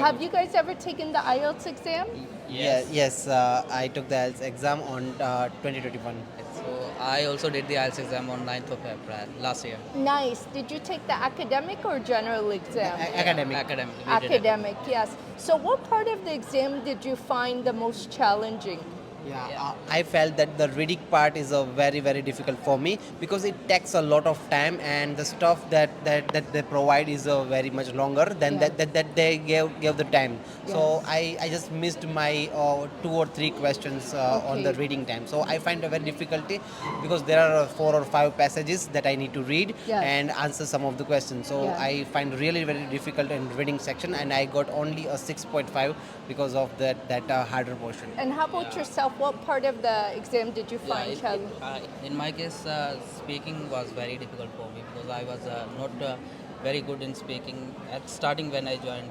Have you guys ever taken the IELTS exam? Yes, I took the IELTS exam on 2021. So I also did the IELTS exam on 9th of April last year. Nice. Did you take the academic or general exam? Academic. Academic. We did Academic, yes. So what part of the exam did you find the most challenging? I felt that the reading part is a very difficult for me because it takes a lot of time and the stuff that they provide is very much longer than Yeah. that they gave the time. So Yes. I just missed my 2 or 3 questions on the Okay. reading time. So I find a very difficulty because there are 4 or 5 passages that I need to read Yes. and answer some of the questions. So Yeah. I find really very difficult in reading section and I got only a 6.5 because of that harder portion. And how about yourself? What part of the exam did you Yeah, find challenging? in my case, speaking was very difficult for me because I was not very good in speaking at starting when I joined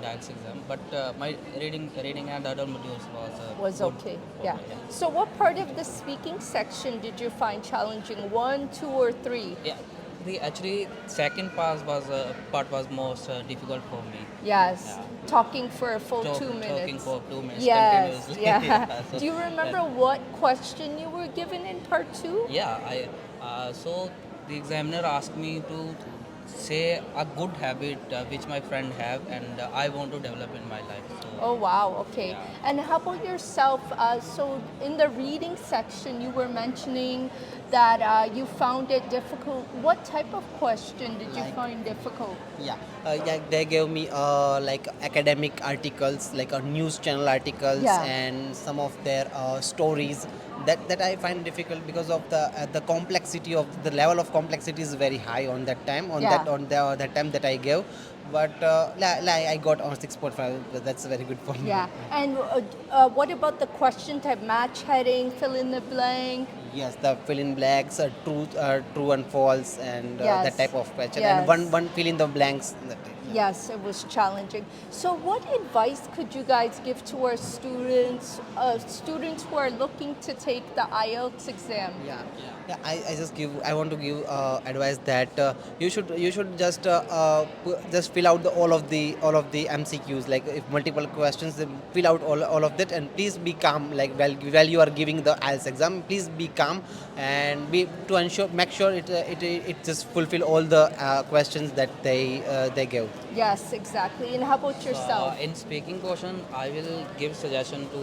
IELTS exam. But my reading and other modules was Was good okay. for Yeah. me. So what part of the speaking section did you find challenging? 1, 2, or 3? Yeah, the actually second part was most difficult for me. Yes. Yeah. Talking for a full Talk- 2 minutes. Talking for 2 minutes Yes. continuously. Yeah. So Do you remember that- what question you were given in part 2? Yeah, so the examiner asked me to say a good habit which my friend have and I want to develop in my life. So Oh wow, okay. Yeah. And how about yourself? So in the reading section, you were mentioning that you found it difficult. What type of question did you Like- find difficult? Yeah, they gave me like academic articles, like news channel articles, Yeah. and some of their stories that I find difficult because of the complexity of the level of complexity is very high on that time Yeah. that time that I gave, but I got on 6.5. That's very good for me. Yeah. And what about the question type? Match heading, fill in the blank. Yes, the fill in blanks, true and false, and Yes. that type of question, Yes. and one fill in the blanks. Yes, it was challenging. So, what advice could you guys give to our students who are looking to take the IELTS exam? I want to give advice that you should just fill out all of the MCQs, like if multiple questions, then fill out all of that, and please be calm, like while you are giving the IELTS exam, please be calm and be to ensure make sure it just fulfill all the questions that they give. Yes, exactly. And how about So, yourself? in speaking portion, I will give suggestion to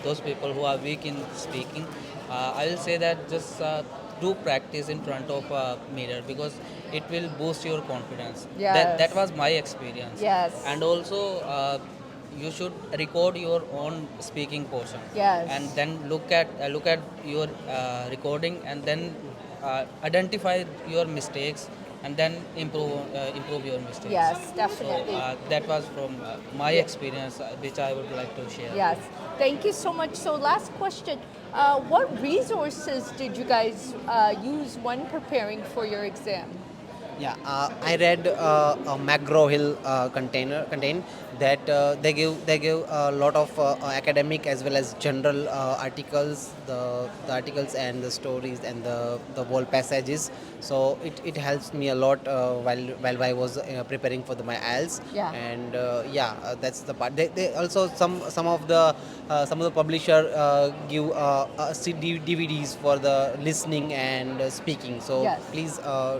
those people who are weak in speaking. I will say that just do practice in front of a mirror because it will boost your confidence. Yes. That was my experience. Yes. And also, you should record your own speaking portion. Yes. And then look at your recording and then identify your mistakes and then improve your mistakes. Yes, So definitely. that was from my experience, which I would like to share. Yes. Thank you so much. So, last question. What resources did you guys use when preparing for your exam? I read a McGraw-Hill contain that they give a lot of academic as well as general articles, the articles and the stories and the whole passages. So it helps me a lot while I was preparing for my IELTS. Yeah. And that's the part. They also some of the publisher give DVDs for the listening and speaking. So Yes. please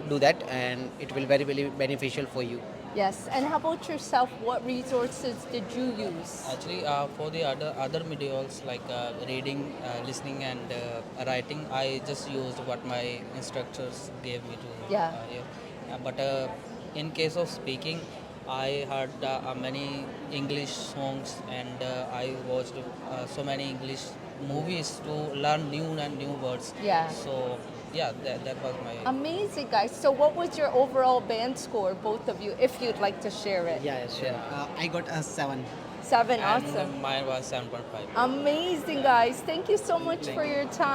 do that, and it will very beneficial for you. Yes. And how about yourself? What resources did you use? Actually, for the other modules like reading, listening, and writing, I just used what my instructors gave me to. Yeah. But in case of speaking, I heard many English songs and I watched so many English movies to learn new words. Yeah. So yeah, that was my. Amazing, guys. So, what was your overall band score, both of you, if you'd like to share it? Yeah, sure. I got a 7. 7, And awesome. mine was 7.5. Amazing, guys. Thank you so much for your time.